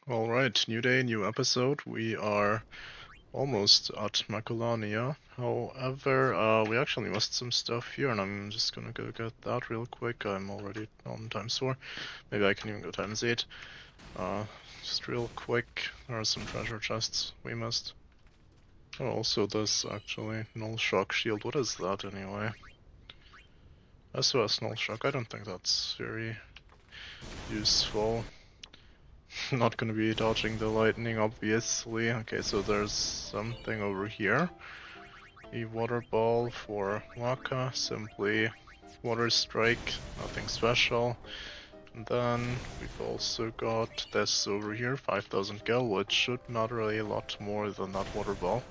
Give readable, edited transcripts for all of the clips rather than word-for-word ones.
Alright, new day, new episode. We are almost at Makulania. However, we actually missed some stuff here, and I'm just gonna go get that real quick. I'm already on times 4. Maybe I can even go times 8. Just real quick, there are some treasure chests we missed. Oh, also this, actually. Null Shock Shield. What is that, anyway? SOS Null Shock. I don't think that's very useful. Not gonna be dodging the lightning, obviously. Okay, so there's something over here. A water ball for Waka, simply water strike, nothing special. And then we've also got this over here, 5000 gil, which should matter a lot more than that water ball.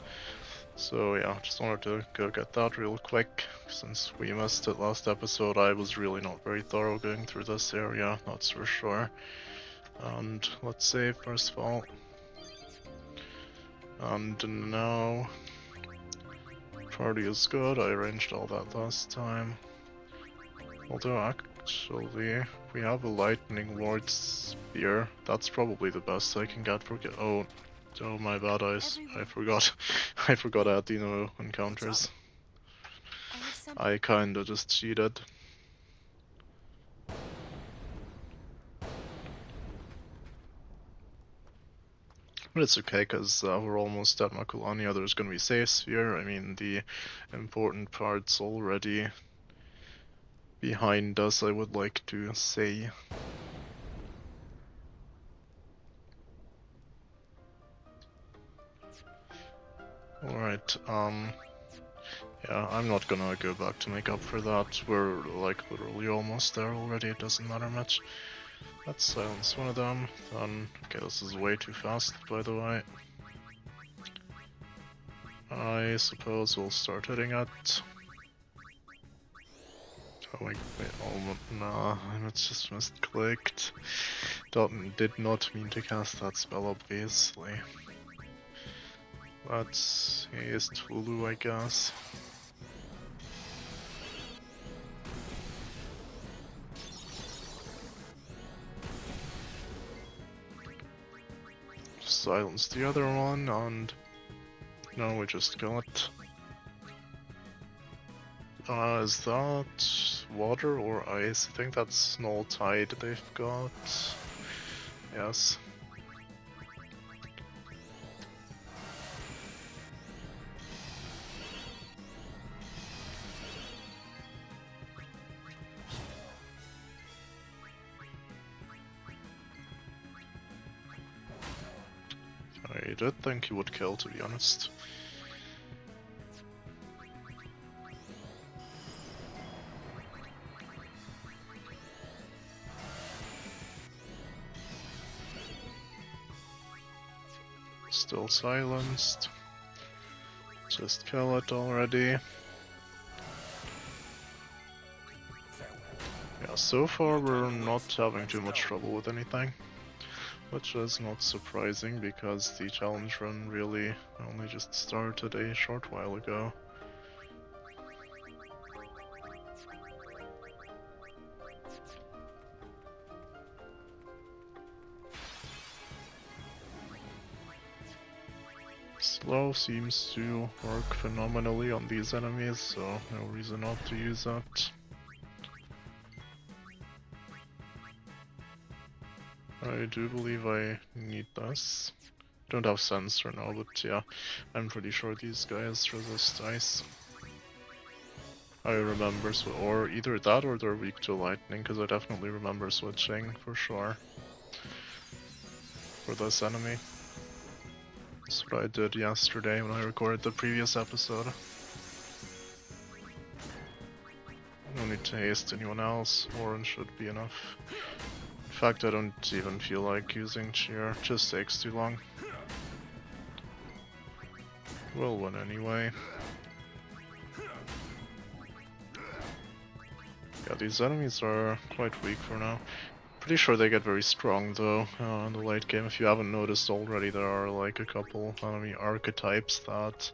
So yeah, just wanted to go get that real quick. Since we missed it last episode, I was really not very thorough going through this area, that's for sure. And let's save first of all. And now party is good. I arranged all that last time. Although actually we have a lightning ward spear. That's probably the best I can get for oh my bad, I forgot. I forgot I had Dino encounters. I kinda just cheated. But it's okay, because we're almost at Makulania. There's gonna be safe sphere. I mean, the important part's already behind us, I would like to say. Alright, yeah, I'm not gonna go back to make up for that. We're like literally almost there already, it doesn't matter much. Let's silence one of them, then, okay, this is way too fast, by the way. I suppose we'll start hitting it. Oh wait, oh nah, it's just misclicked. Did not mean to cast that spell, obviously. Let's haste Hulu, I guess. Silence the other one, and no, we just kill it. Is that water or ice? I think that's Null Tide they've got. Yes. I did think he would kill, to be honest. Still silenced. Just kill it already. Yeah, so far we're not having too much trouble with anything. Which is not surprising, because the challenge run really only just started a short while ago. Slow seems to work phenomenally on these enemies, so no reason not to use that. I do believe I need this. Don't have sensor now, but yeah, I'm pretty sure these guys resist ice. I remember, or either that or they're weak to lightning, because I definitely remember switching for sure for this enemy. That's what I did yesterday when I recorded the previous episode. No need to haste anyone else, Orange should be enough. In fact, I don't even feel like using cheer, it just takes too long. We'll win anyway. Yeah, these enemies are quite weak for now. Pretty sure they get very strong though in the late game. If you haven't noticed already, there are like a couple enemy archetypes that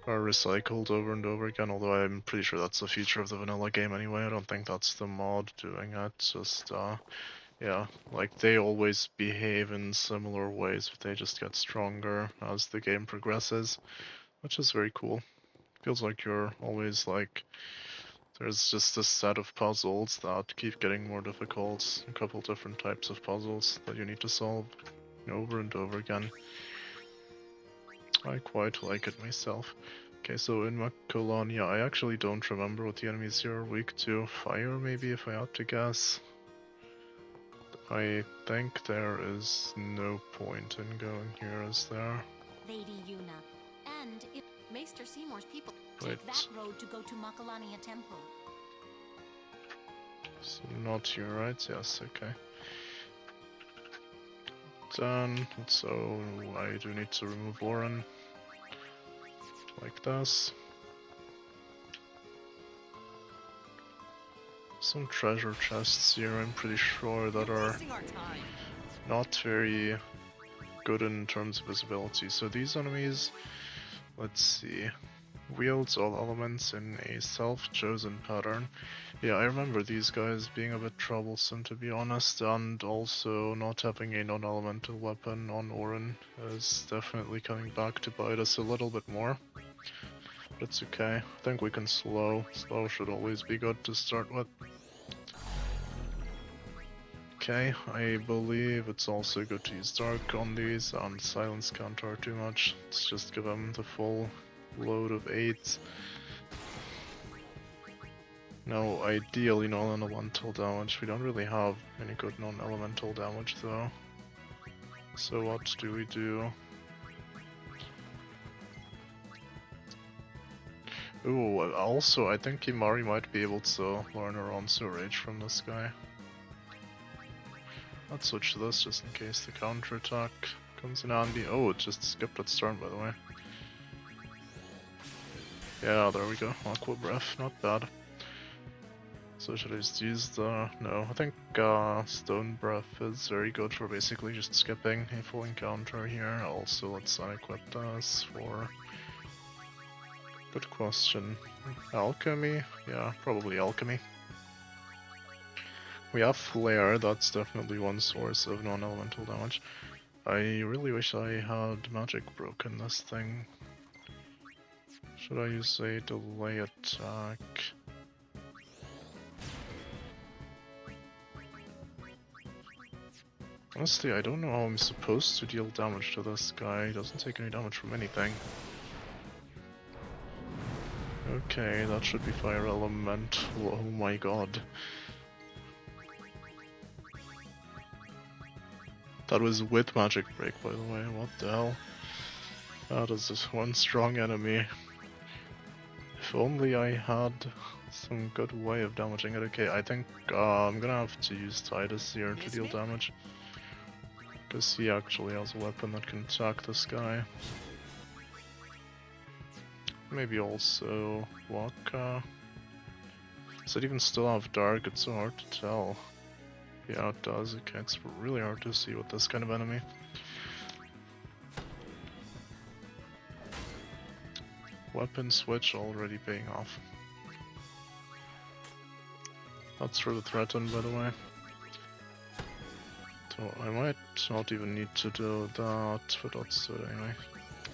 are recycled over and over again, although I'm pretty sure that's a feature of the vanilla game anyway. I don't think that's the mod doing it, just yeah, like they always behave in similar ways, but they just get stronger as the game progresses, which is very cool. Feels like you're always like, there's just a set of puzzles that keep getting more difficult, a couple different types of puzzles that you need to solve over and over again. I quite like it myself. Okay, so in Macolonia, I actually don't remember what the enemies here are weak to. Fire, maybe, if I had to guess. I think there is no point in going here, is there? Lady Yuna, and if Maester Seymour's people take that road to go to Macalania Temple. So not here, right? Yes, okay. Then, so I do need to remove Warren. Like this. Some treasure chests here, I'm pretty sure, that are not very good in terms of visibility. So these enemies, let's see, wields all elements in a self-chosen pattern. Yeah, I remember these guys being a bit troublesome, to be honest, and also not having a non-elemental weapon on Orin is definitely coming back to bite us a little bit more. But it's okay. I think we can slow. Slow should always be good to start with. Okay, I believe it's also good to use Dark on these, and Silence can't hurt too much. Let's just give them the full load of 8. No, ideally non-elemental damage. We don't really have any good non-elemental damage though. So what do we do? Ooh, also I think Kimari might be able to learn her own Rage from this guy. Let's switch to this just in case the counterattack comes in handy. Oh, it just skipped its turn, by the way. Yeah, there we go. Aqua Breath, not bad. So should I just use the... No, I think Stone Breath is very good for basically just skipping a full encounter here. Also, let's unequip this for... Good question. Alchemy? Yeah, probably Alchemy. We have Flare, that's definitely one source of non-elemental damage. I really wish I had Magic Broken this thing. Should I use a delay attack? Honestly, I don't know how I'm supposed to deal damage to this guy. He doesn't take any damage from anything. Okay, that should be Fire Elemental. Oh my god. That was with Magic Break, by the way. What the hell? That is just one strong enemy. If only I had some good way of damaging it. Okay, I think I'm gonna have to use Titus here to deal damage. Because he actually has a weapon that can attack this guy. Maybe also Waka. Does it even still have Dark? It's so hard to tell. Yeah, it does. Okay, it's really hard to see with this kind of enemy. Weapon switch already paying off. That's for the threaten, by the way. So I might not even need to do that, but that's it anyway.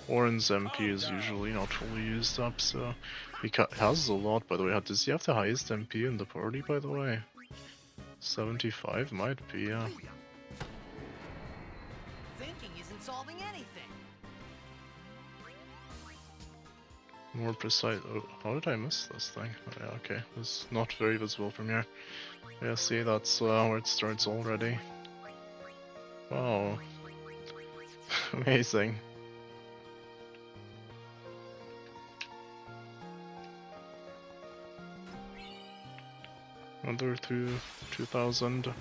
Orin's MP is usually not fully used up, so he has a lot, by the way. Does he have the highest MP in the party, by the way? 75 might be, yeah. Thinking isn't solving anything. More precise. Oh, how did I miss this thing? Oh, yeah, okay. It's not very visible from here. Yeah, see, that's where it starts already. Wow. Amazing. Another 2,000.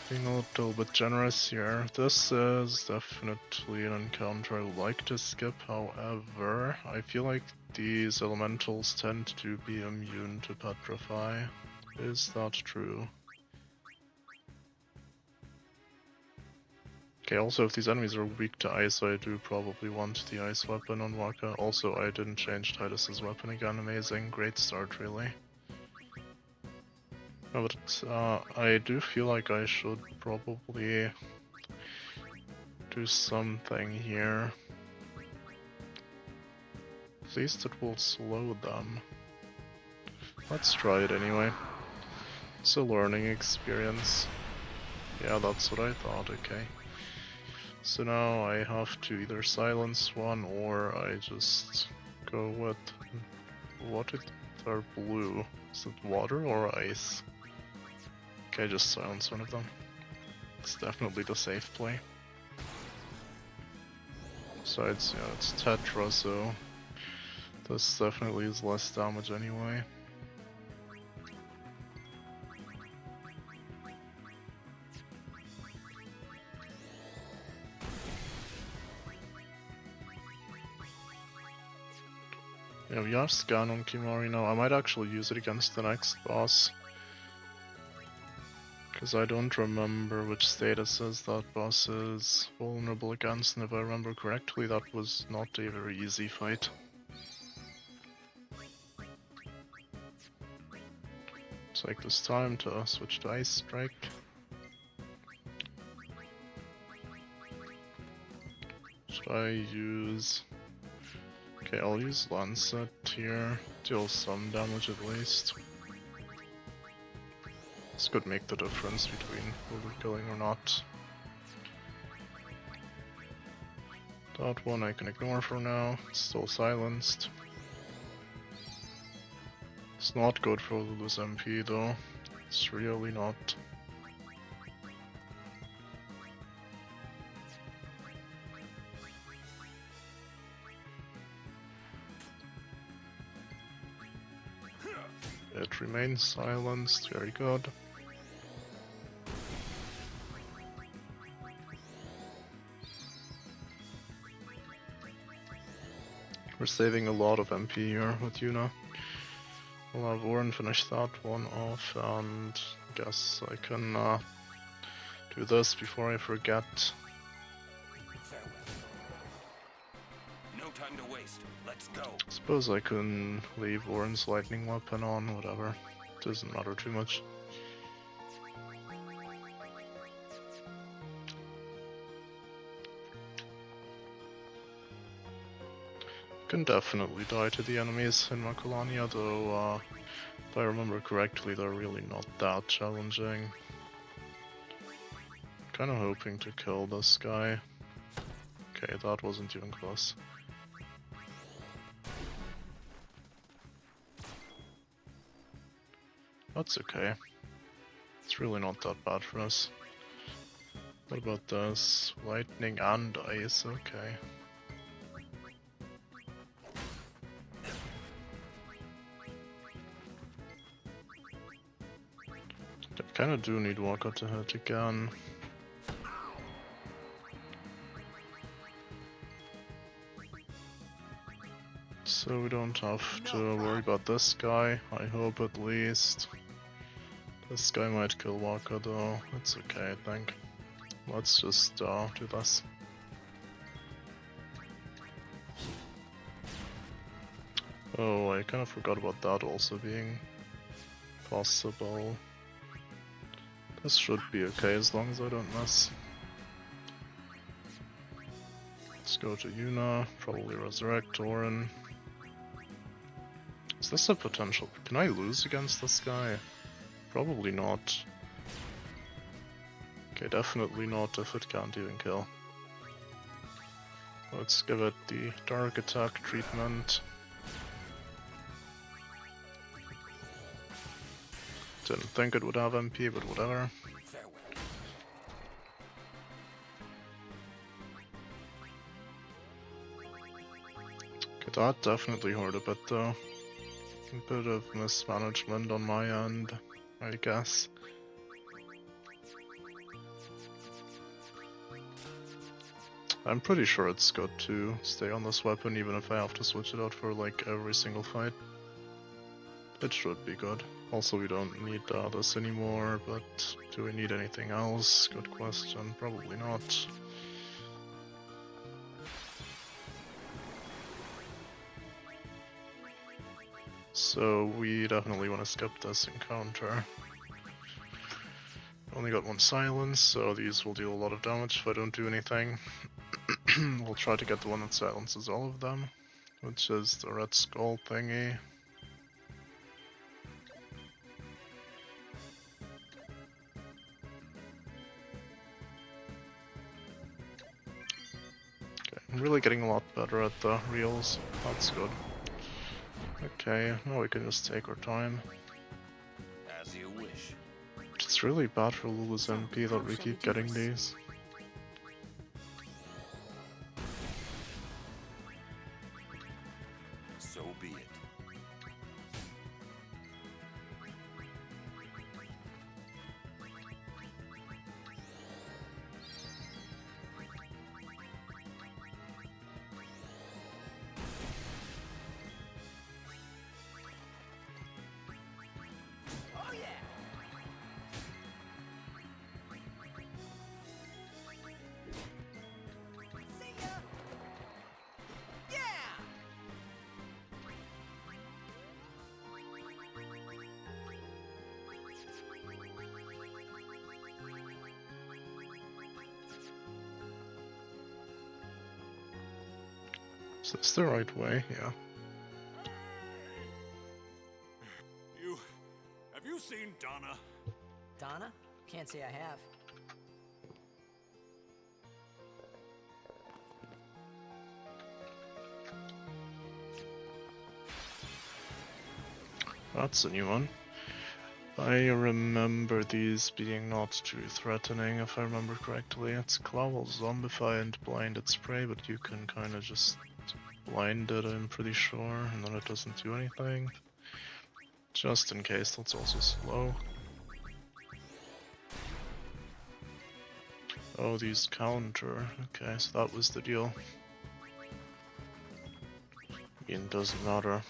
Being a little bit generous here. This is definitely an encounter I would like to skip, however, I feel like these elementals tend to be immune to petrify. Is that true? Okay, also if these enemies are weak to ice, I do probably want the ice weapon on Waka. Also, I didn't change Titus's weapon again, amazing, great start really. No, but I do feel like I should probably do something here. At least it will slow them. Let's try it anyway. It's a learning experience. Yeah, that's what I thought, okay. So now I have to either silence one or I just go with... What is our blue? Is it water or ice? Okay, just silence one of them. It's definitely the safe play. Besides, yeah, it's Tetra, so this definitely is less damage anyway. Yeah, we have Scan on Kimari now. I might actually use it against the next boss. Because I don't remember which statuses that boss is vulnerable against, and if I remember correctly, that was not a very easy fight. Take this time to switch to Ice Strike. Should I use... Okay, I'll use Lancet here, deal some damage at least. This could make the difference between overkilling or not. That one I can ignore for now, it's still silenced. It's not good for Lulu's MP though, it's really not. It remains silenced, very good. We're saving a lot of MP here with Yuna. We'll have Warren finish that one off, and guess I can do this before I forget. Farewell. No time to waste. Let's go. Suppose I can leave Warren's lightning weapon on, whatever. Doesn't matter too much. Can definitely die to the enemies in Makulania, though if I remember correctly, they're really not that challenging. Kinda hoping to kill this guy. Okay, that wasn't even close. That's okay. It's really not that bad for us. What about this? Lightning and ice, okay. I kinda do need Waka to hit again. So we don't have to worry about this guy, I hope at least. This guy might kill Waka though, it's okay I think. Let's just do this. Oh, I kind of forgot about that also being possible. This should be okay as long as I don't miss. Let's go to Yuna, probably resurrect Orin. Is this a potential? Can I lose against this guy? Probably not. Okay, definitely not if it can't even kill. Let's give it the dark attack treatment. Didn't think it would have MP, but whatever. Farewell. Okay, that definitely hurt a bit though. A bit of mismanagement on my end, I guess. I'm pretty sure it's good to stay on this weapon even if I have to switch it out for like every single fight. It should be good. Also, we don't need this anymore, but do we need anything else? Good question. Probably not. So we definitely want to skip this encounter. Only got one silence, so these will deal a lot of damage if I don't do anything. We'll try to get the one that silences all of them, which is the red skull thingy. Okay, I'm really getting a lot better at the reels. That's good. Okay, now we can just take our time. As you wish. It's really bad for Lulu's So, MP how that we shall we keep do getting this? these. So be it. Oh yeah! See ya! Yeah! Is this the right way? Yeah. Have you seen Donna? Donna? Can't say I have. That's a new one. I remember these being not too threatening, if I remember correctly. It's Claw will zombify and blinded spray, but you can kind of just blind it, I'm pretty sure, and then it doesn't do anything. Just in case, that's also slow. Oh, these counter. Okay, so that was the deal. I mean, it doesn't matter.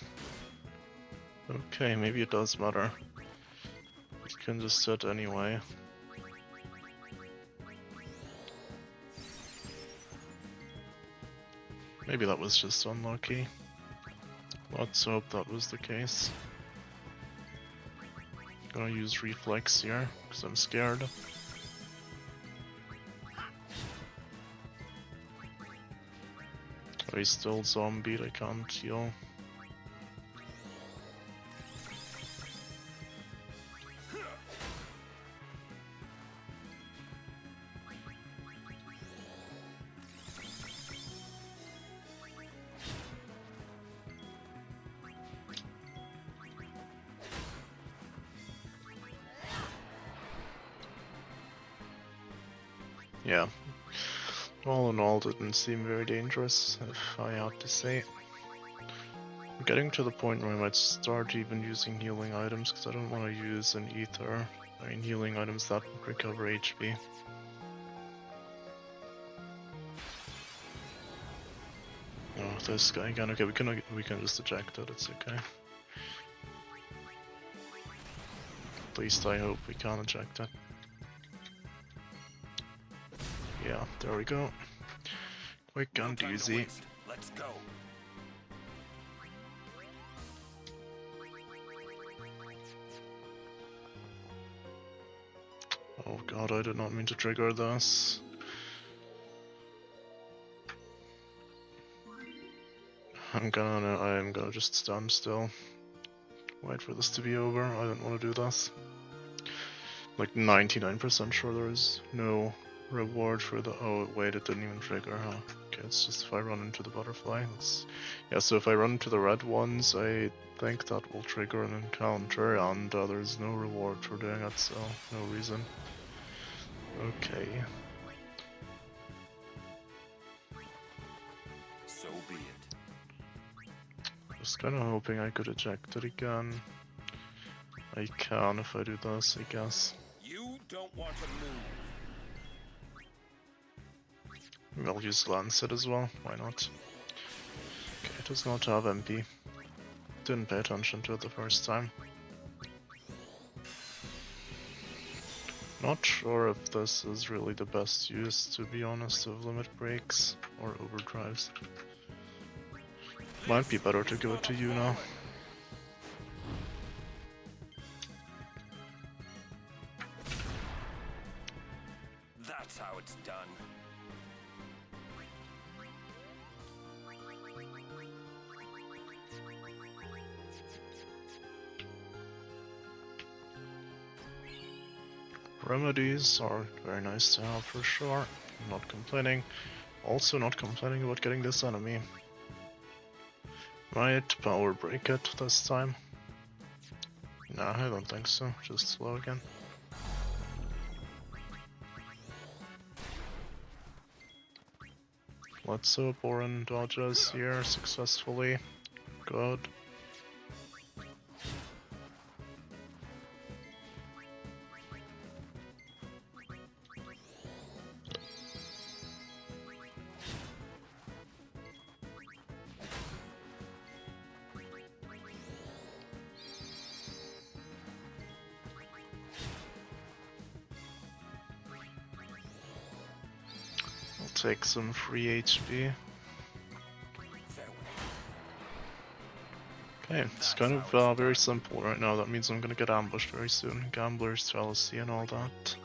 Okay, maybe it does matter. You can just hit anyway. Maybe that was just unlucky. Let's hope that was the case. Gonna use reflex here, because I'm scared. Oh, he's still zombied, I can't heal. Yeah. All in all, didn't seem very dangerous, if I had to say. I'm getting to the point where I might start even using healing items, because I don't want to use an ether. I mean, healing items that recover HP. Oh, this guy again. Okay, we can just eject it. It's okay. At least I hope we can eject it. Yeah, there we go. Quick and No time to easy. waste. Let's go. Oh god, I did not mean to trigger this. I'm gonna just stand still. Wait for this to be over. I don't want to do this. Like 99% sure there is no reward for the. Oh wait, it didn't even trigger, huh? Okay, it's just if I run into the butterfly. Yeah, so if I run into the red ones, I think that will trigger an encounter, and there's no reward for doing it, so no reason. Okay. So be it. Just kind of hoping I could eject it again. I can if I do this, I guess. You don't want to move. I'll use Lancet as well, why not? Okay, it does not have MP. Didn't pay attention to it the first time. Not sure if this is really the best use, to be honest, of limit breaks or overdrives. Might be better to go to you now. remedies are very nice to have for sure. I'm not complaining. Also not complaining about getting this enemy. Might power break it this time. Nah, I don't think so. Just slow again. Let's hope Orin dodges here successfully. Good. I'll take some free HP. Okay, it's kind of very simple right now. That means I'm gonna get ambushed very soon. Gamblers, fallacy, and all that.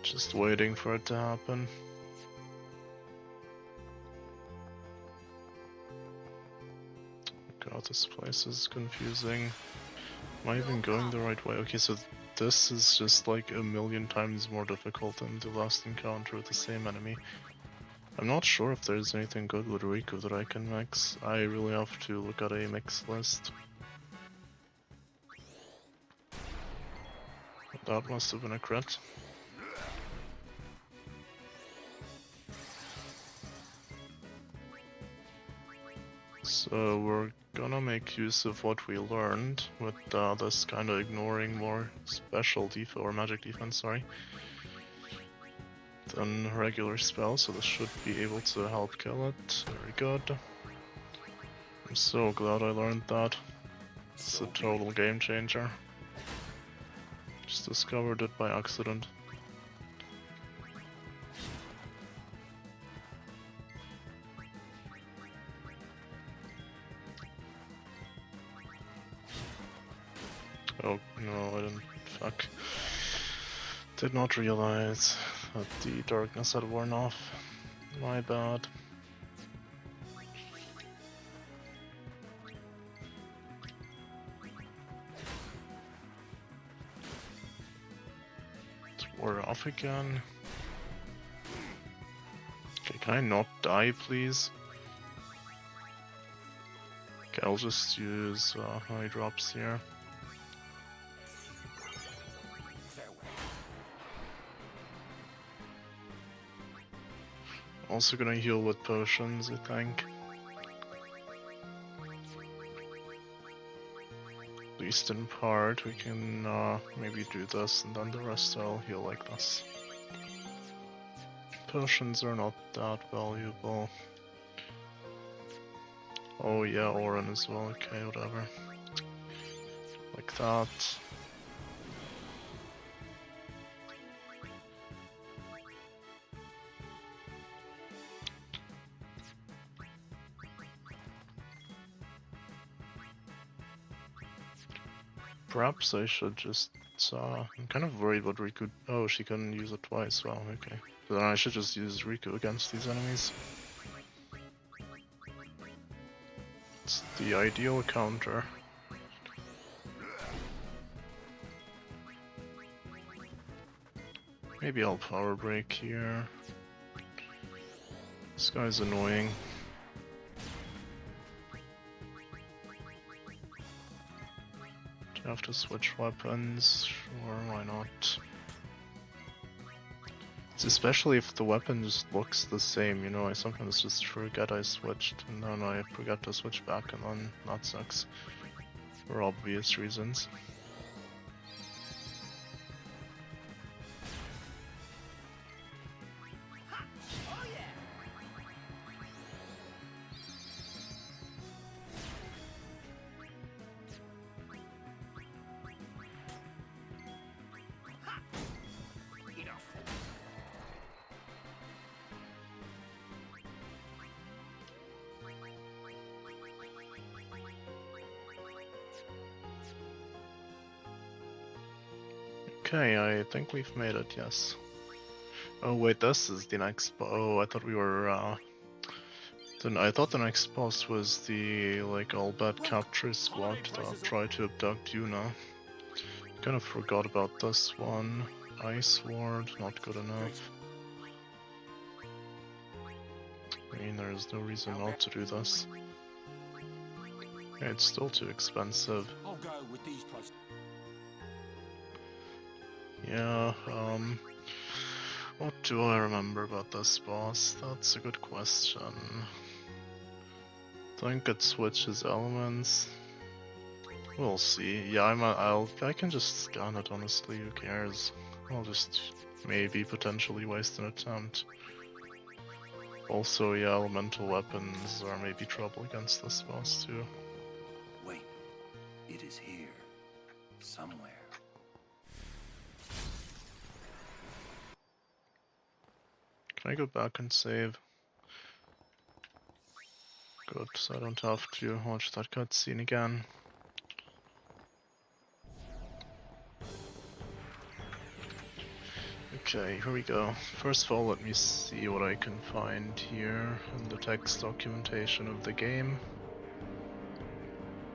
Just waiting for it to happen. God, this place is confusing. Am I even going the right way? Okay, so this is just like a million times more difficult than the last encounter with the same enemy. I'm not sure if there's anything good with Riku that I can mix. I really have to look at a mix list. That must have been a crit. So we're gonna make use of what we learned with this kind of ignoring more special defense or magic defense, sorry, than regular spells. So this should be able to help kill it. Very good. I'm so glad I learned that. It's a total game changer. Just discovered it by accident. Oh no, I didn't. Fuck. Did not realize that the darkness had worn off. My bad. It's wore off again. Okay, can I not die, please? Okay, I'll just use high drops here. Also gonna heal with potions, I think. At least in part, we can maybe do this, and then the rest I'll heal like this. Potions are not that valuable. Oh yeah, Orin as well, okay, whatever. Like that. Perhaps I should just, I'm kind of worried what Riku, oh, she couldn't use it twice, wow, okay. So then I should just use Riku against these enemies. It's the ideal counter. Maybe I'll power break here. This guy's annoying. Do I have to switch weapons? Sure, why not? It's especially if the weapon just looks the same, you know, I sometimes just forget I switched, and then I forget to switch back, and then that sucks. For obvious reasons. Okay, I think we've made it, yes. Oh wait, this is the next oh, I thought we were, then I thought the next boss was the, like, all-bad capture squad that tried to abduct Yuna. Kind of forgot about this one. Ice Ward, not good enough. I mean, there's no reason not to do this. It's still too expensive. I'll go with these prices. Yeah, what do I remember about this boss? That's a good question. I think it switches elements. We'll see. Yeah, I can just scan it, honestly, who cares? I'll just maybe potentially waste an attempt. Also, yeah, elemental weapons are maybe trouble against this boss too. Wait, it is here. Somewhere. Can I go back and save? Good, so I don't have to watch that cutscene again. Okay, here we go. First of all, let me see what I can find here in the text documentation of the game.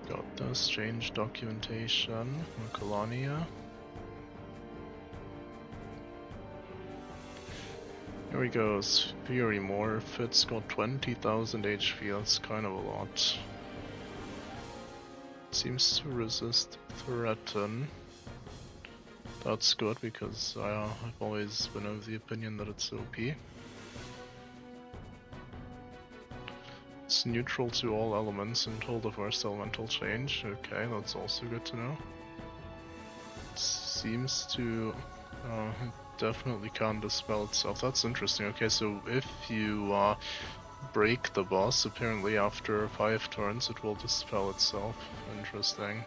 Got this, change documentation, Colonia. Here we go, Spherimorph. It's got 20,000 HP, that's kind of a lot. Seems to resist Threaten. That's good because I've always been of the opinion that it's OP. It's neutral to all elements until the first elemental change. Okay, that's also good to know. It seems to definitely can dispel itself. That's interesting. Okay, so if you break the boss, apparently after 5 turns it will dispel itself. Interesting.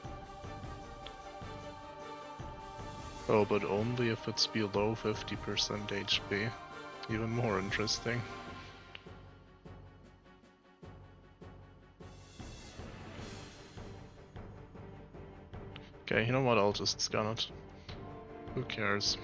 Oh, but only if it's below 50% HP. Even more interesting. Okay, you know what, I'll just scan it. Who cares?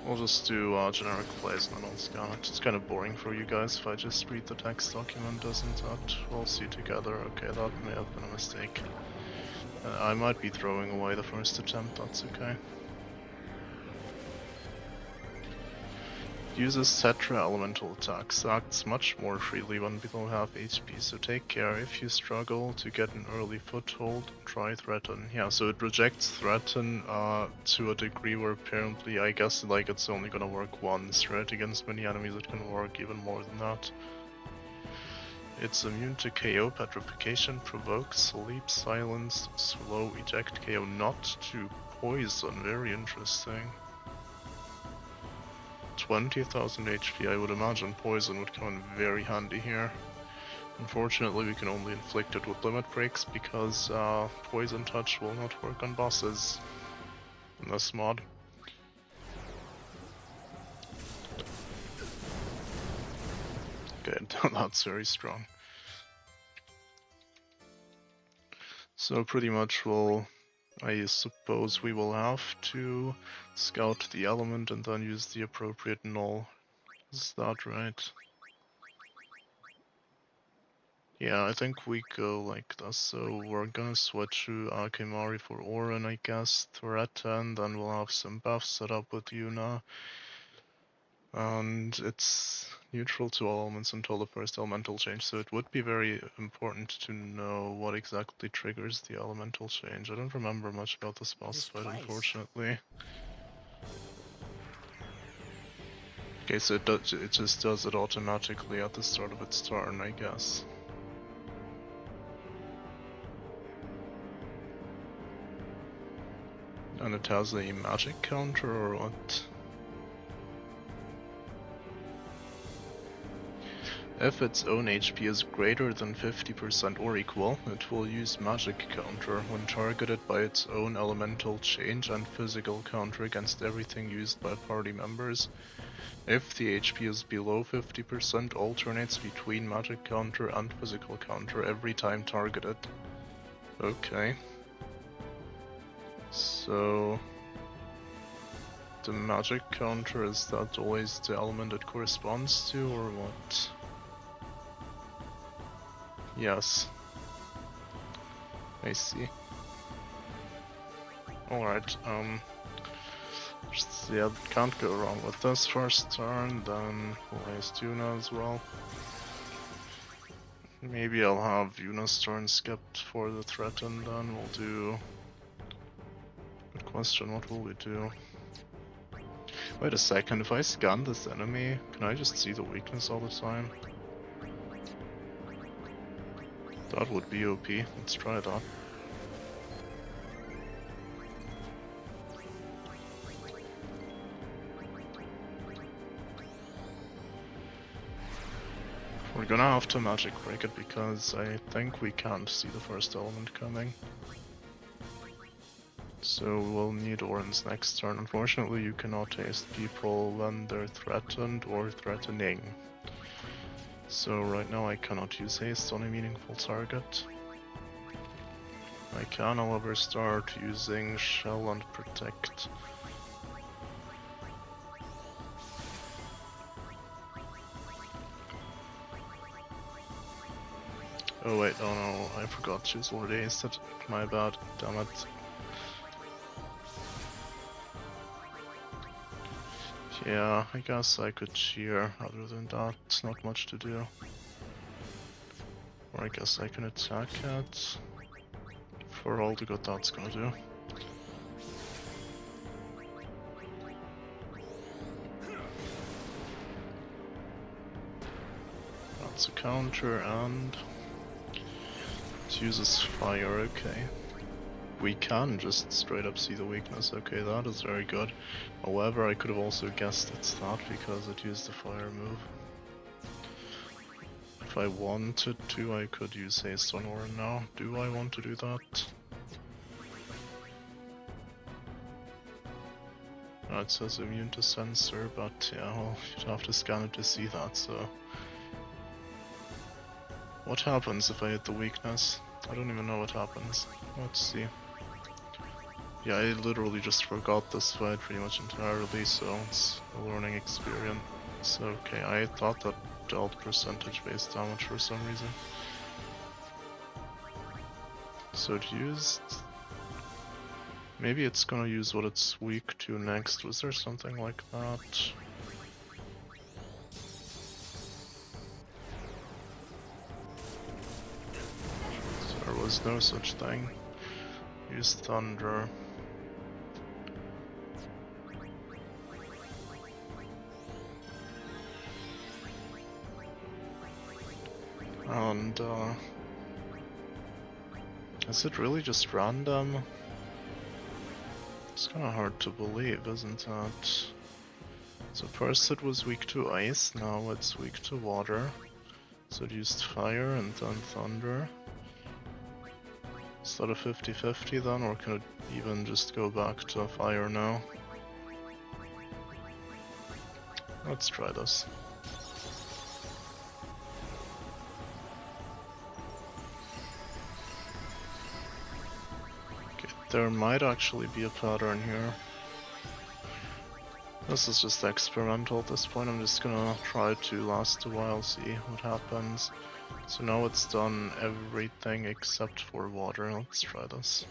We'll just do generic plays and then I'll scan it. It's kind of boring for you guys if I just read the text document, doesn't it? We'll see together. Okay, that may have been a mistake. I might be throwing away the first attempt, that's okay. Uses Tetra elemental attacks, acts much more freely when below half HP, so take care. If you struggle to get an early foothold, try Threaten. Yeah, so it rejects Threaten to a degree where apparently, I guess, like it's only gonna work once, right? Against many enemies it can work even more than that. It's immune to KO, Petrification, Provoke, Sleep, Silence, Slow, Eject, KO, not to Poison. Very interesting. 20,000 HP, I would imagine Poison would come in very handy here. Unfortunately, we can only inflict it with limit breaks because Poison Touch will not work on bosses in this mod. Okay, that's very strong. So pretty much I suppose we will have to scout the element and then use the appropriate null. Is that right? Yeah, I think we go like this. So we're gonna switch to Akimari for Orin, I guess, Threaten, then we'll have some buffs set up with Yuna. And it's neutral to all elements until the first elemental change, so it would be very important to know what exactly triggers the elemental change. I don't remember much about this boss fight, unfortunately. Okay, so it just does it automatically at the start of its turn, I guess. And it has a magic counter or what? If its own HP is greater than 50% or equal, it will use magic counter when targeted by its own elemental change and physical counter against everything used by party members. If the HP is below 50%, alternates between magic counter and physical counter every time targeted. Okay. So the magic counter, is that always the element it corresponds to, or what? Yes. I see. Alright, yeah, can't go wrong with this first turn, then we'll raise Tuna as well. Maybe I'll have Yuna's turn skipped for the threaten, then we'll do... Good question, what will we do? Wait a second, if I scan this enemy, can I just see the weakness all the time? That would be OP, let's try that. We're gonna have to magic break it because I think we can't see the first element coming. So we'll need Orin's next turn. Unfortunately, you cannot haste people when they're threatened or threatening. So right now I cannot use haste on a meaningful target. I can, however, start using Shell and Protect. Oh wait, oh no, I forgot she's already hasted. My bad, damn it. Yeah, I guess I could cheer. Other than that, not much to do. Or I guess I can attack it. For all the good that's gonna do. That's a counter, and it uses fire, okay. We can just straight up see the weakness, okay, that is very good. However, I could have also guessed it's that because it used the fire move. If I wanted to, I could use haste on Orin now. Do I want to do that? It says immune to sensor, but yeah, well, you'd have to scan it to see that, so... What happens if I hit the weakness? I don't even know what happens. Let's see. Yeah, I literally just forgot this fight pretty much entirely, so it's a learning experience. So, okay, I thought that dealt percentage-based damage for some reason. So it used... Maybe it's gonna use what it's weak to next. Was there something like that? There was no such thing. Use Thunder. And, is it really just random? It's kinda hard to believe, isn't it? So first it was weak to ice, now it's weak to water. So it used fire and then thunder. Is that a 50-50 then, or can it even just go back to fire now? Let's try this. Okay, there might actually be a pattern here. This is just experimental at this point, I'm just gonna try to last a while, see what happens. So now it's done everything except for water, let's try this.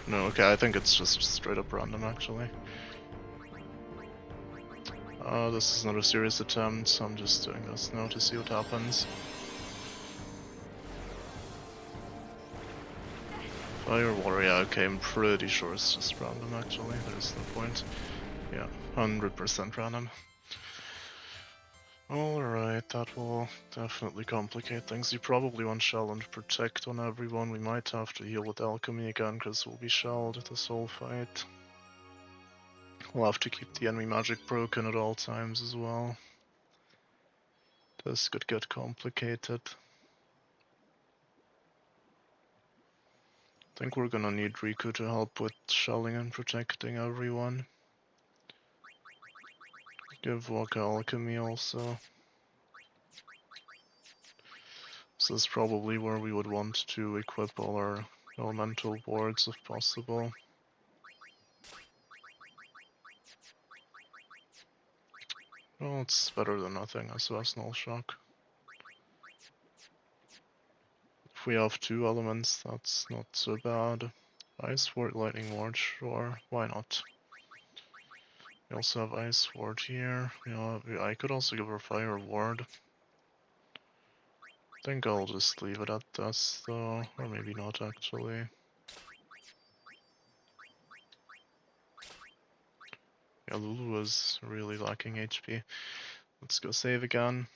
No, okay, I think it's just straight up random actually. This is not a serious attempt, I'm just doing this now to see what happens. Fire, water, yeah, okay, I'm pretty sure it's just random actually, there's no point. Yeah, 100% random. Alright, that will definitely complicate things. You probably want Shell and Protect on everyone. We might have to heal with Alchemy again, because we'll be shelled this whole fight. We'll have to keep the enemy magic broken at all times as well. This could get complicated. I think we're gonna need Riku to help with shelling and protecting everyone. Give Waka Alchemy also. This is probably where we would want to equip all our elemental boards if possible. Well, it's better than nothing, I suppose, Null Shock. If we have 2 elements, that's not so bad. Ice Ward, Lightning Ward, sure, why not? We also have Ice Ward here. I could also give her Fire Ward. I think I'll just leave it at this though, or maybe not actually. Yeah, Lulu is really lacking HP. Let's go save again.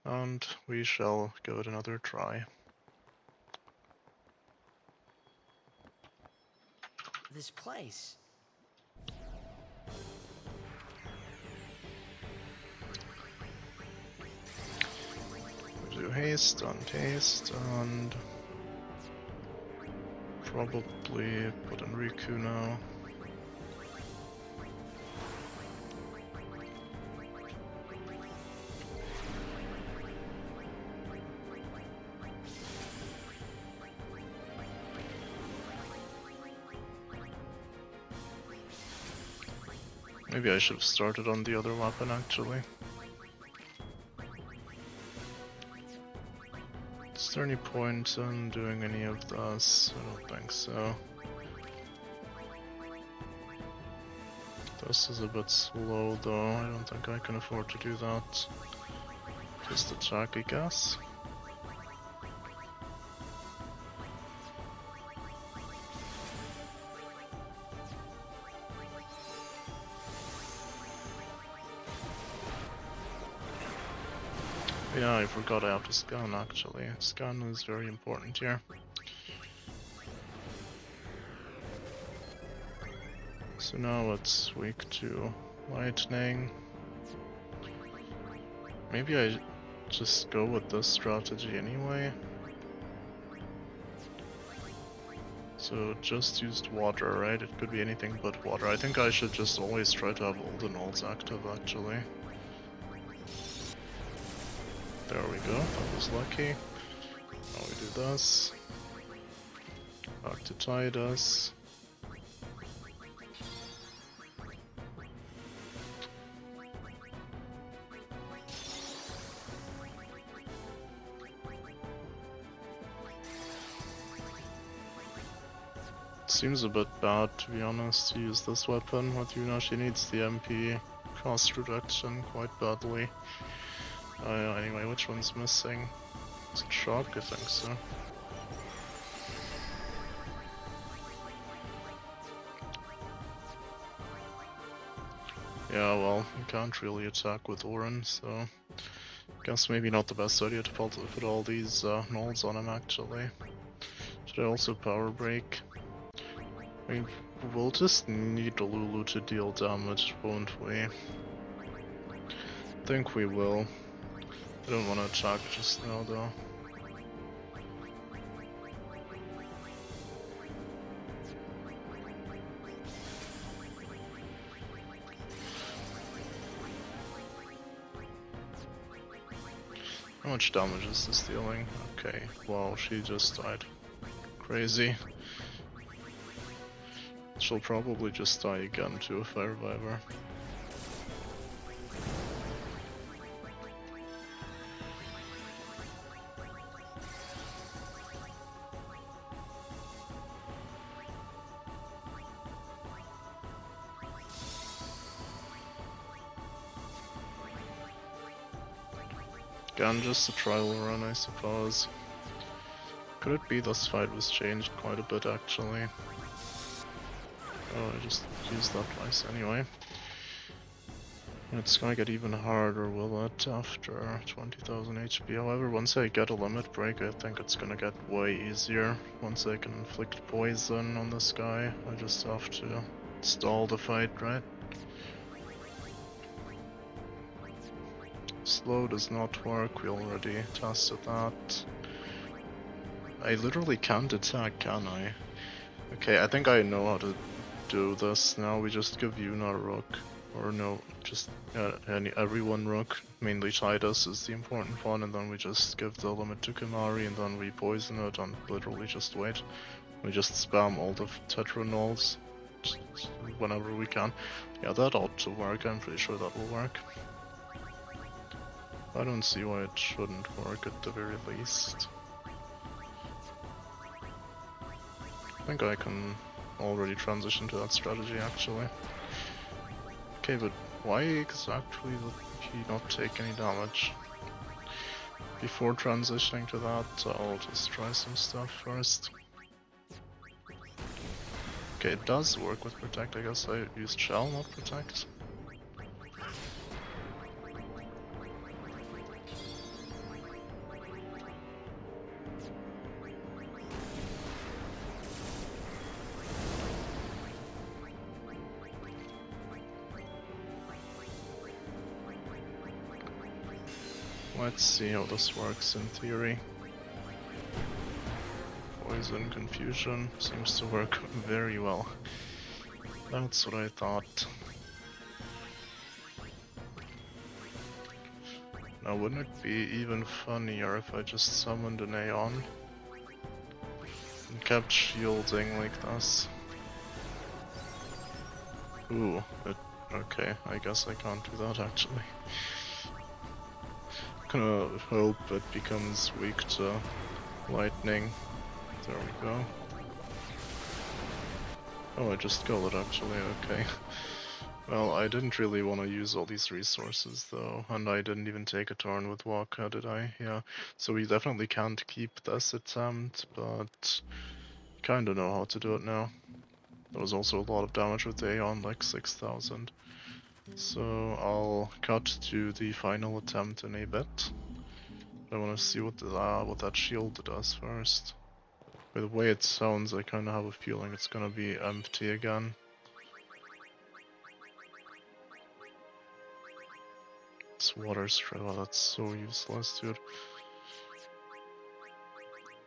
And we shall give it another try. This place. Do haste and haste and probably put in Riku now. Maybe I should have started on the other weapon actually. Is there any point in doing any of this? I don't think so. This is a bit slow though, I don't think I can afford to do that. Just attack, I guess. Yeah, I forgot I have to scan actually. Scan is very important here. So now it's weak to lightning. Maybe I just go with this strategy anyway. So just used water, right? It could be anything but water. I think I should just always try to have all the nulls active actually. There we go, that was lucky. Now we do this. Back to Tidus. Seems a bit bad, to be honest, to use this weapon with Yuna. She needs the MP cost reduction quite badly. Anyway, which one's missing? Is it Shock? I think so. Yeah, well, you can't really attack with Orin, so guess maybe not the best idea to put all these nulls on him actually. Should I also power break? I mean, we'll just need Lulu to deal damage, won't we? I think we will. I don't want to attack just now though. How much damage is this dealing? Okay, wow, she just died. Crazy. She'll probably just die again too if I revive her. Again, just a trial run, I suppose. Could it be this fight was changed quite a bit actually? Oh, I just used that twice anyway. It's gonna get even harder, will it, after 20,000 HP? However, once I get a limit break, I think it's gonna get way easier. Once I can inflict poison on this guy, I just have to stall the fight, right? Slow does not work, we already tested that. I literally can't attack, can I? Okay, I think I know how to do this now. We just give Yuna a rook. Or no, just everyone rook. Mainly Tidus is the important one, and then we just give the limit to Kimari, and then we poison it and literally just wait. We just spam all the Tetra nulls whenever we can. Yeah, that ought to work. I'm pretty sure that will work. I don't see why it shouldn't work at the very least. I think I can already transition to that strategy actually. Okay, but why exactly did he not take any damage? Before transitioning to that, I'll just try some stuff first. Okay, it does work with Protect. I guess I used Shell, not Protect. Let's see how this works in theory. Poison, Confusion seems to work very well. That's what I thought. Now wouldn't it be even funnier if I just summoned an Aeon and kept shielding like this? Ooh, okay, I guess I can't do that actually. I'm gonna hope it becomes weak to lightning. There we go. Oh, I just got it actually, okay. Well, I didn't really want to use all these resources though, and I didn't even take a turn with Waka, did I? Yeah, so we definitely can't keep this attempt, but kinda know how to do it now. There was also a lot of damage with Aeon, like 6,000. So I'll cut to the final attempt in a bit. I want to see what that shield does first. By the way it sounds, I kinda have a feeling it's gonna be empty again. This water straw, that's so useless, dude.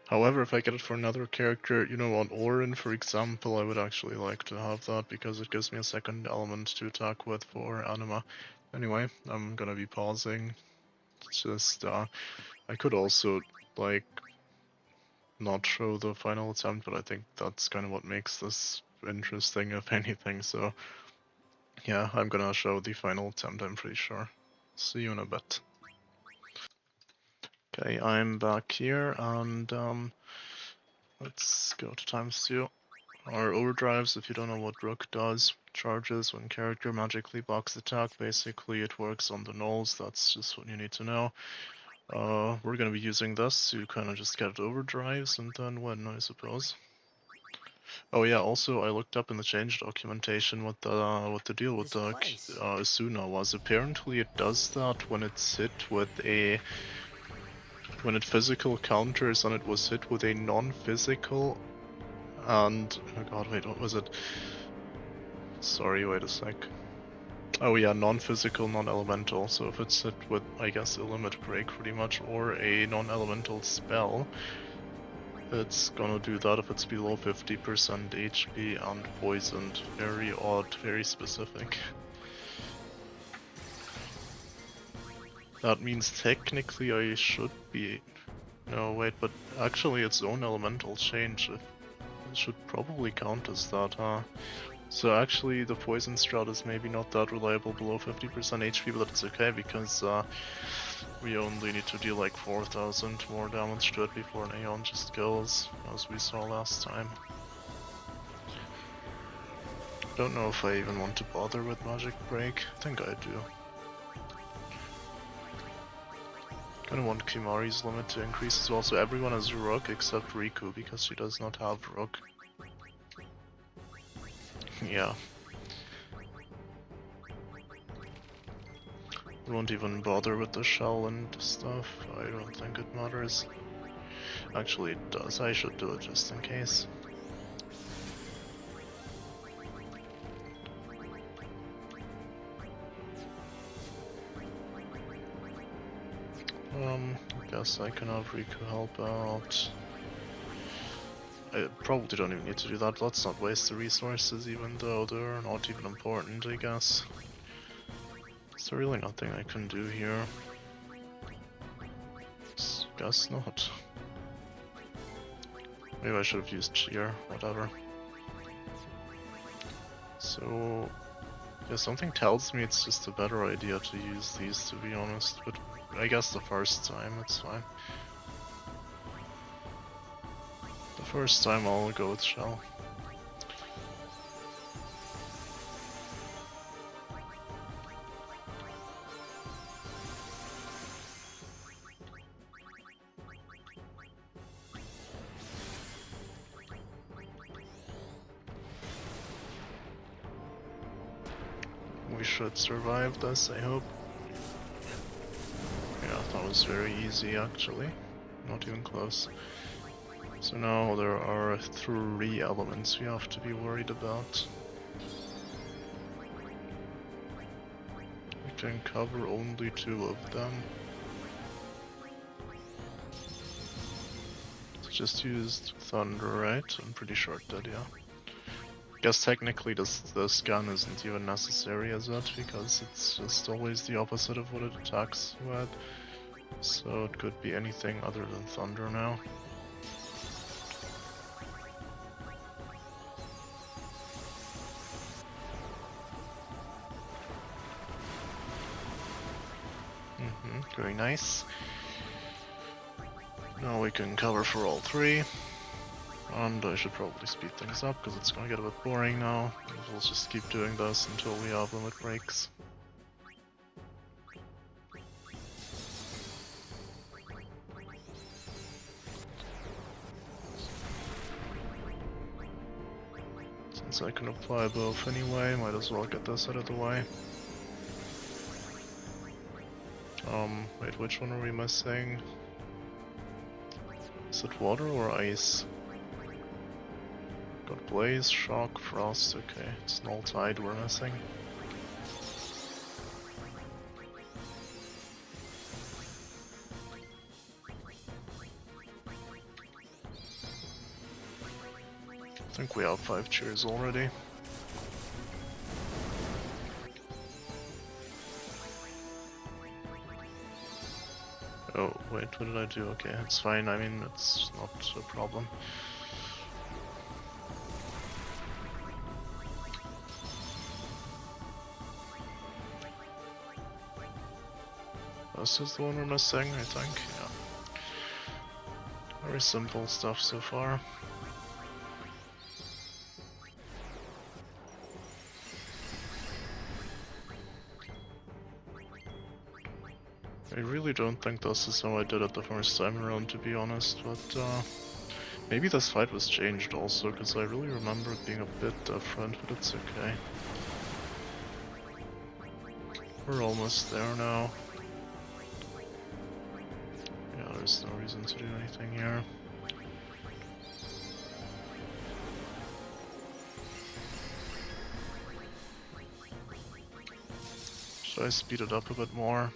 However, if I get it for another character, you know, on Orin, for example, I would actually like to have that because it gives me a second element to attack with for Anima. Anyway, I'm gonna be pausing. Just, I could also, like, not show the final attempt, but I think that's kind of what makes this interesting, if anything, so yeah, I'm gonna show the final attempt, I'm pretty sure. See you in a bit. Okay, I'm back here, and let's go to times 2. Our overdrives, if you don't know what Rook does, charges when character magically blocks attack. Basically, it works on the nulls, that's just what you need to know. We're gonna be using this to kind of just get overdrives and then win, I suppose. Oh yeah, also I looked up in the change documentation what the deal with the Asuna was. Apparently it does that when it's hit with a... when it physical counters and it was hit with a non-physical and... oh god, wait, what was it? Sorry, wait a sec. Oh yeah, non-physical, non-elemental, so if it's hit with, I guess, a limit break pretty much, or a non-elemental spell, it's gonna do that if it's below 50% HP and poisoned. Very odd, very specific. That means technically I should be... no, wait, but actually its own elemental change, it should probably count as that, huh? So actually the poison strat is maybe not that reliable below 50% HP, but it's okay because we only need to deal like 4,000 more damage to it before an Aeon just kills, as we saw last time. Don't know if I even want to bother with Magic Break. I think I do. Kinda want Kimari's limit to increase as well, so everyone has Rook except Riku because she does not have Rook. Yeah. I won't even bother with the shell and stuff, I don't think it matters. Actually it does, I should do it just in case. I guess I can have Riku help out. I probably don't even need to do that, let's not waste the resources even though they're not even important, I guess. Is there really nothing I can do here? Guess not. Maybe I should have used Cheer, whatever. So... yeah, something tells me it's just a better idea to use these, to be honest, but I guess the first time, it's fine. The first time I'll go with Shell. We should survive this, I hope. Yeah, that was very easy actually. Not even close. So now there are 3 elements we have to be worried about. We can cover only 2 of them. So just used thunder, right? I'm pretty sure it did, yeah. Guess technically this gun isn't even necessary as it, because it's just always the opposite of what it attacks with. So it could be anything other than thunder now. Very nice. Now we can cover for all 3. And I should probably speed things up because it's gonna get a bit boring now. We'll just keep doing this until we have limit breaks. Since I can apply both anyway, might as well get this out of the way. Wait, which one are we missing? Is it water or ice? Got blaze, shock, frost, okay. It's null tide we're missing. I think we have 5 cheers already. Oh, wait, what did I do? Okay, it's fine, I mean, it's not a problem. This is the one we're missing, I think, yeah. Very simple stuff so far. I really don't think this is how I did it the first time around, to be honest, but maybe this fight was changed also, because I really remember it being a bit different, but it's okay. We're almost there now. Yeah, there's no reason to do anything here. Should I speed it up a bit more?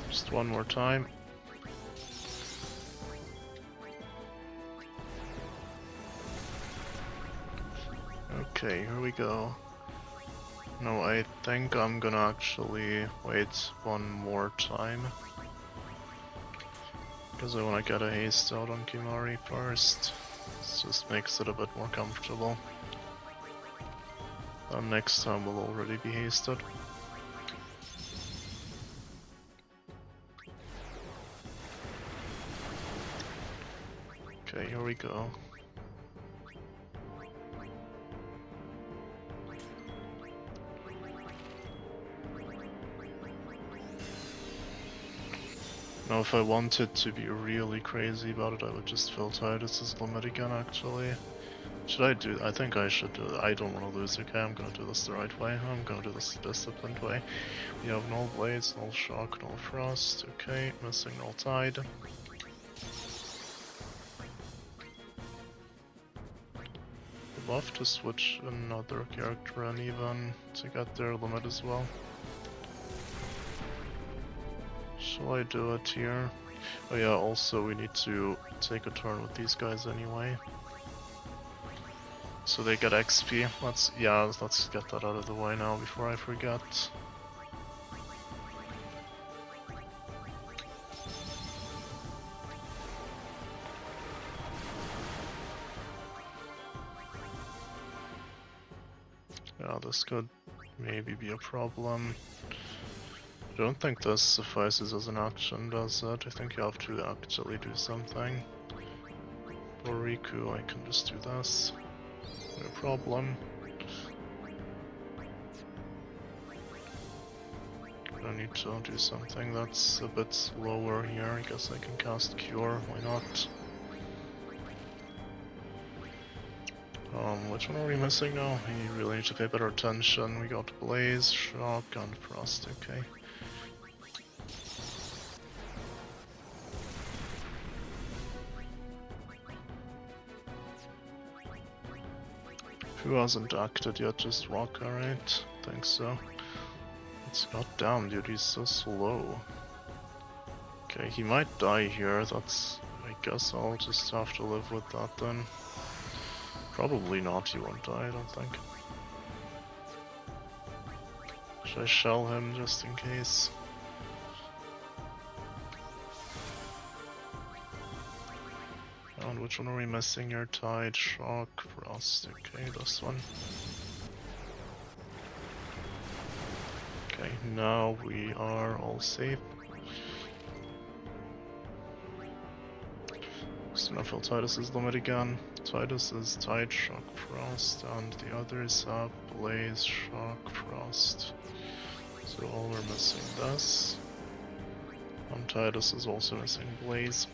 Just one more time. Okay, here we go. No, I think I'm gonna actually wait one more time. Because I want to get a haste out on Kimari first. This just makes it a bit more comfortable. And next time we'll already be hasted. Okay, here we go. Now if I wanted to be really crazy about it, I would just fill Titus's limit again actually. Should I do? I think I should do it. I don't want to lose, okay? I'm gonna do this the right way. I'm gonna do this the disciplined way. We have null blades, null shock, null frost. Okay, missing null tide. I'd love to switch another character and even to get their limit as well. Shall I do it here? Oh yeah, also we need to take a turn with these guys anyway. So they get XP. Let's get that out of the way now before I forget. Yeah, this could maybe be a problem. I don't think this suffices as an action, does it? I think you have to actually do something. For Riku, I can just do this. No problem. I need to do something that's a bit slower here. I guess I can cast Cure, why not? Which one are we missing now? We really need to pay better attention. We got Blaze, Shock, and Frost, okay. Who hasn't acted yet? Just Walker, right? Think so. It's goddamn, dude, he's so slow. Okay, he might die here. That's... I guess I'll just have to live with that then. Probably not, he won't die, I don't think. Should I shell him just in case? And which one are we missing here? Tide, Shock, Frost. Okay, this one. Okay, now we are all safe. Snowfall Titus is limit again. Titus is Tide, Shock, Frost, and the others have Blaze, Shock, Frost. So all are missing this. And Titus is also missing Blaze.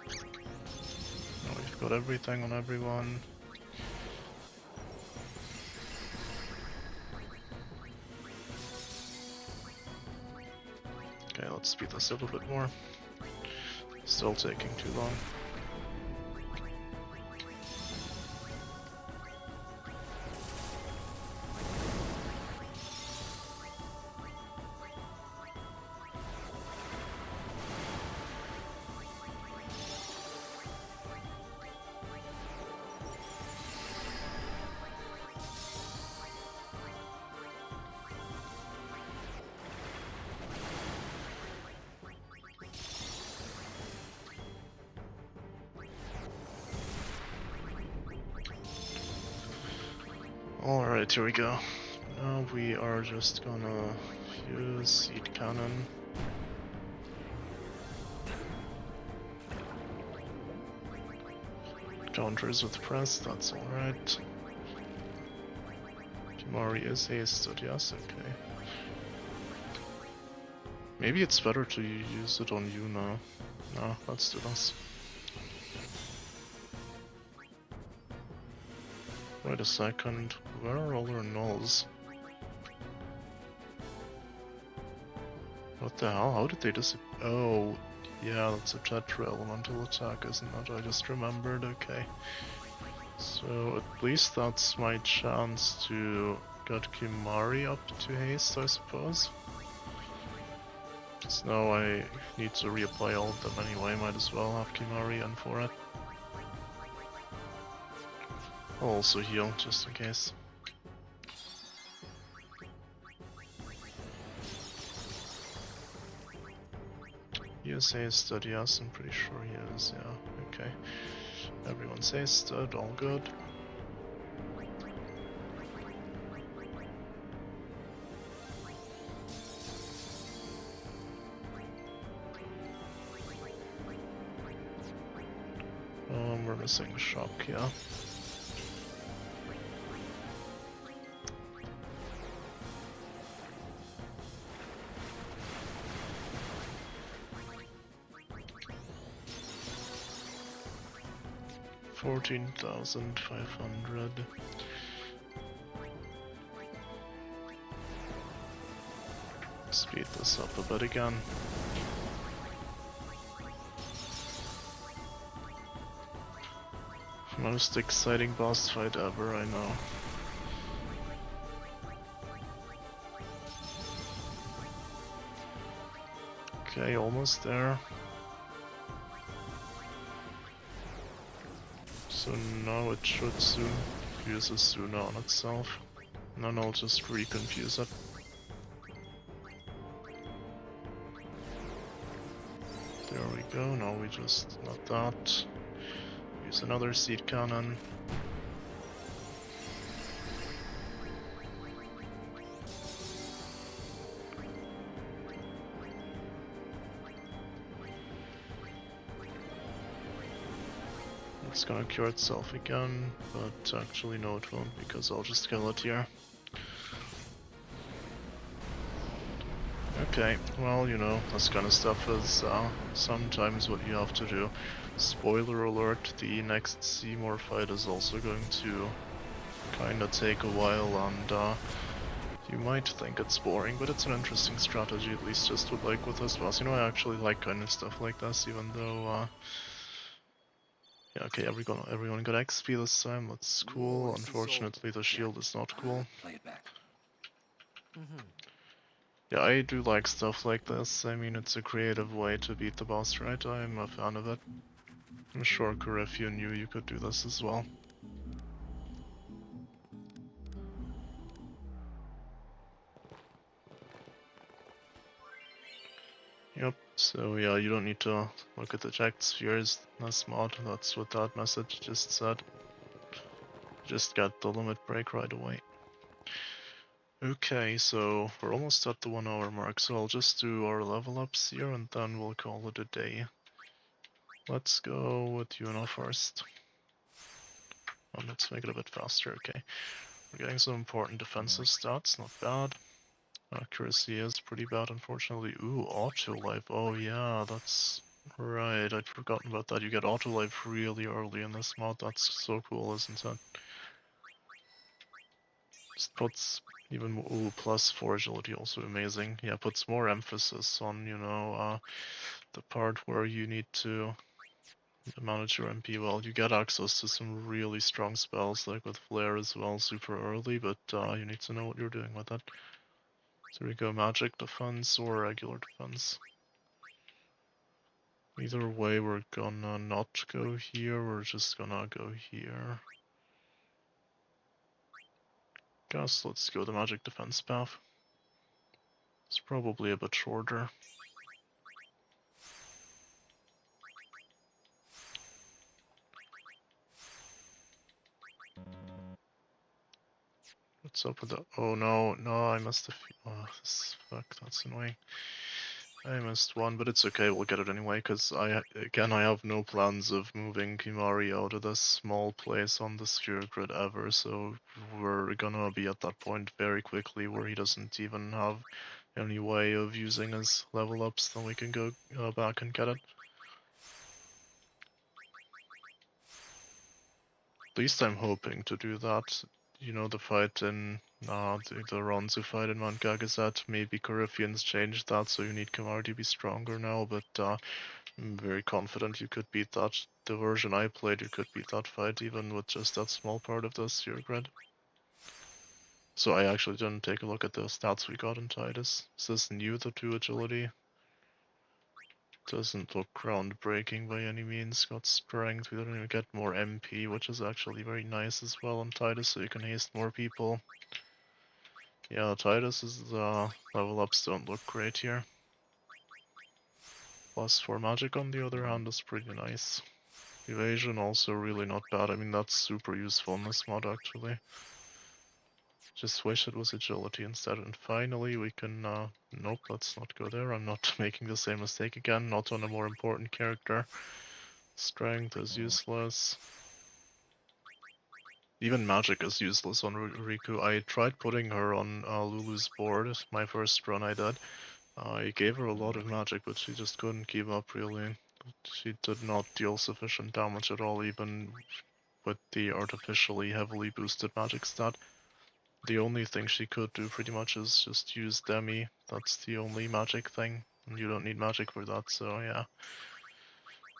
Now we've got everything on everyone. Okay, let's speed this up a bit more. Still taking too long. Alright, here we go. Now we are just gonna use Seed Cannon. Counters with Press, that's alright. Kimari is hasted, yes, okay. Maybe it's better to use it on you now. No, let's do this. Wait a second, where are all our nulls? What the hell? How did they disappear? Oh, yeah, that's a Tetra elemental attack, isn't it? I just remembered, okay. So at least that's my chance to get Kimari up to haste, I suppose. So now I need to reapply all of them anyway, might as well have Kimari in for it. I'll also heal, just in case. He is hasted, yes, I'm pretty sure he is, yeah, okay. Everyone's hasted, all good. We're missing Shock, yeah. $14,500. Speed this up a bit again. Most exciting boss fight ever, I know. Okay, almost there. So now it should soon fuse Asuna on itself. And then I'll just reconfuse it. There we go, now we just not that. Use another Seed Cannon. It's gonna cure itself again, but actually no it won't because I'll just kill it here. Okay, well, you know, this kind of stuff is sometimes what you have to do. Spoiler alert, the next Seymour fight is also going to kinda take a while, and you might think it's boring, but it's an interesting strategy, at least just with this boss. You know, I actually like kind of stuff like this, even though, yeah, okay, everyone got XP this time, that's cool. Unfortunately, the shield is not cool. Play it back. Yeah, I do like stuff like this. I mean, it's a creative way to beat the boss, right? I'm a fan of it. I'm sure Corifia knew you could do this as well. Yep, so yeah, you don't need to look at the checked spheres. That's mod, that's what that message just said. Just got the limit break right away. Okay, so we're almost at the 1 hour mark, so I'll just do our level ups here and then we'll call it a day. Let's go with Yuno first. Oh, let's make it a bit faster, okay. We're getting some important defensive stats, not bad. Accuracy is pretty bad, unfortunately. Ooh, auto life. Oh yeah, that's right. I'd forgotten about that. You get auto life really early in this mod. That's so cool, isn't it? Just puts even more. Ooh, plus 4 agility, also amazing. Yeah, puts more emphasis on, you know, the part where you need to manage your MP well. You get access to some really strong spells, like with Flare as well, super early, but you need to know what you're doing with it. So we go magic defense or regular defense. Either way, we're gonna not go here, we're just gonna go here. Guess let's go the magic defense path. It's probably a bit shorter. What's up with that? Oh no, I missed a few. Oh, fuck, that's annoying. I missed one, but it's okay, we'll get it anyway, because I have no plans of moving Kimari out of this small place on the sphere grid ever, so we're gonna be at that point very quickly where he doesn't even have any way of using his level ups, then we can go back and get it. At least I'm hoping to do that. You know, the fight in the Ronzu fight in Mount Gagazet, maybe Corypheans changed that, so you need Kimari to be stronger now, but I'm very confident you could beat that. The version I played, you could beat that fight even with just that small part of the sphere grid. So I actually didn't take a look at the stats we got in Titus. Is this new, the 2 agility? Doesn't look groundbreaking by any means. Got strength, we don't even get more MP, which is actually very nice as well on Titus, so you can haste more people. Yeah, Titus's level ups don't look great here. Plus 4 magic on the other hand is pretty nice. Evasion also really not bad. I mean, that's super useful in this mod actually. Just wish it was agility instead. And finally we can, nope, let's not go there. I'm not making the same mistake again, not on a more important character. Strength is useless. Even magic is useless on Riku. I tried putting her on Lulu's board, my first run I did. I gave her a lot of magic, but she just couldn't keep up really. She did not deal sufficient damage at all, even with the artificially heavily boosted magic stat. The only thing she could do pretty much is just use Demi. That's the only magic thing, and you don't need magic for that, so yeah.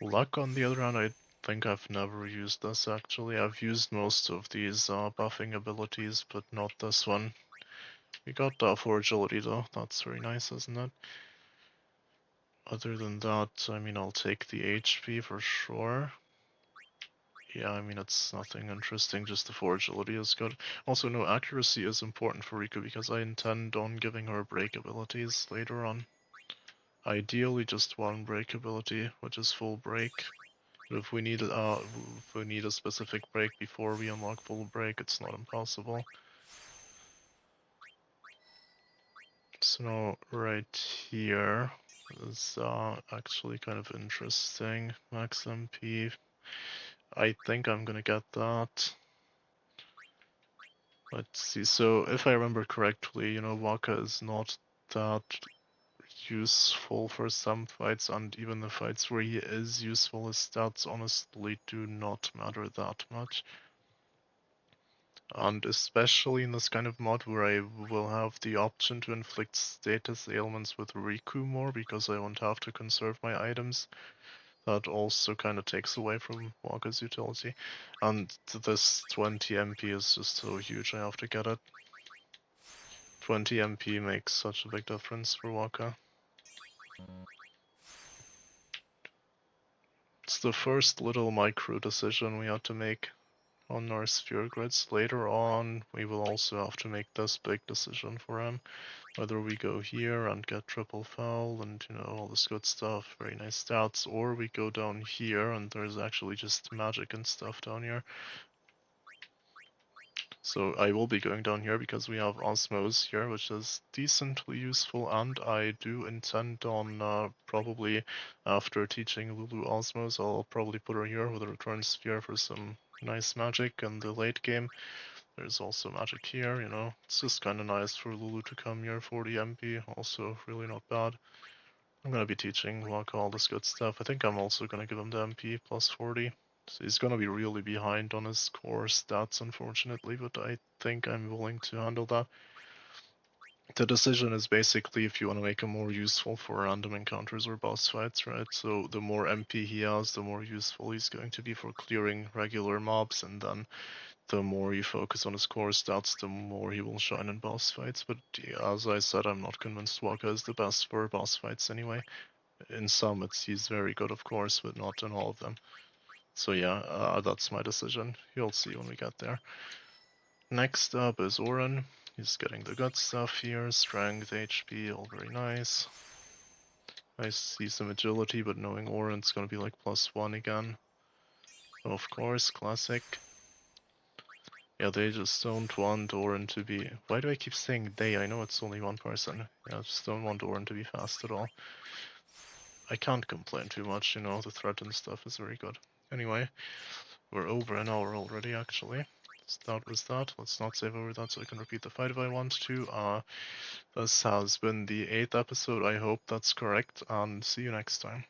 Luck on the other hand, I think I've never used this actually. I've used most of these buffing abilities, but not this one. We got 4 agility though, that's very nice, isn't it? Other than that, I mean, I'll take the HP for sure. Yeah, I mean, it's nothing interesting, just the 4 agility is good. Also, no, accuracy is important for Riku because I intend on giving her break abilities later on. Ideally, just 1 break ability, which is full break. But if we need a specific break before we unlock full break, it's not impossible. So now, right here is actually kind of interesting. Max MP. I think I'm gonna get that. Let's see, so if I remember correctly, you know, Waka is not that useful for some fights, and even the fights where he is useful, his stats honestly do not matter that much. And especially in this kind of mod where I will have the option to inflict status ailments with Riku more because I won't have to conserve my items, that also kind of takes away from Waka's utility. And this 20 MP is just so huge, I have to get it. 20 MP makes such a big difference for Waka. It's the first little micro decision we had to make on our sphere grids. Later on, we will also have to make this big decision for him. Whether we go here and get triple foul and, you know, all this good stuff, very nice stats, or we go down here and there's actually just magic and stuff down here. So I will be going down here because we have Osmos here, which is decently useful, and I do intend on probably after teaching Lulu Osmos, I'll probably put her here with a return sphere for some nice magic in the late game. There's also magic here, you know, it's just kind of nice for Lulu to come here, 40 MP, also really not bad. I'm gonna be teaching Waka all this good stuff. I think I'm also gonna give him the MP plus 40. So he's gonna be really behind on his core stats, unfortunately, but I think I'm willing to handle that. The decision is basically if you want to make him more useful for random encounters or boss fights, right? So the more MP he has, the more useful he's going to be for clearing regular mobs, and then the more you focus on his core stats, the more he will shine in boss fights. But yeah, as I said, I'm not convinced Waka is the best for boss fights anyway. In some, he's very good, of course, but not in all of them. So yeah, that's my decision. You'll see when we get there. Next up is Oren. He's getting the good stuff here. Strength, HP, all very nice. I see some agility, but knowing Oren's gonna be like +1 again. Of course, classic. Yeah, they just don't want Oren to be... Why do I keep saying they? I know it's only one person. Yeah, just don't want Oren to be fast at all. I can't complain too much, you know, the threat and stuff is very good. Anyway, we're over an hour already, actually. So that was that. Let's not save over that so I can repeat the fight if I want to. This has been the 8th episode, I hope that's correct, and see you next time.